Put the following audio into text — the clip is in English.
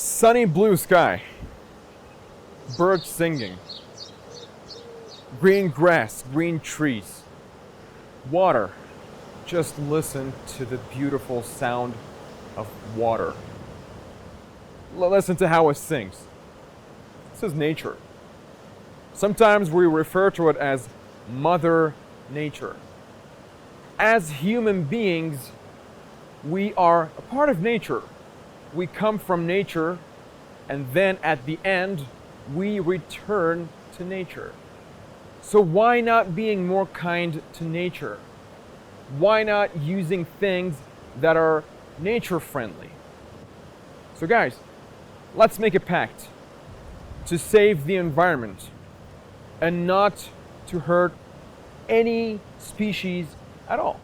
Sunny blue sky, birds singing, green grass, green trees, water. Just listen to the beautiful sound of water. Listen to how it sings. This is nature. Sometimes we refer to it as Mother Nature. As human beings, we are a part of nature. We come from nature, and then at the end, we return to nature. So why not being more kind to nature? Why not using things that are nature friendly? So guys, let's make a pact to save the environment and not to hurt any species at all.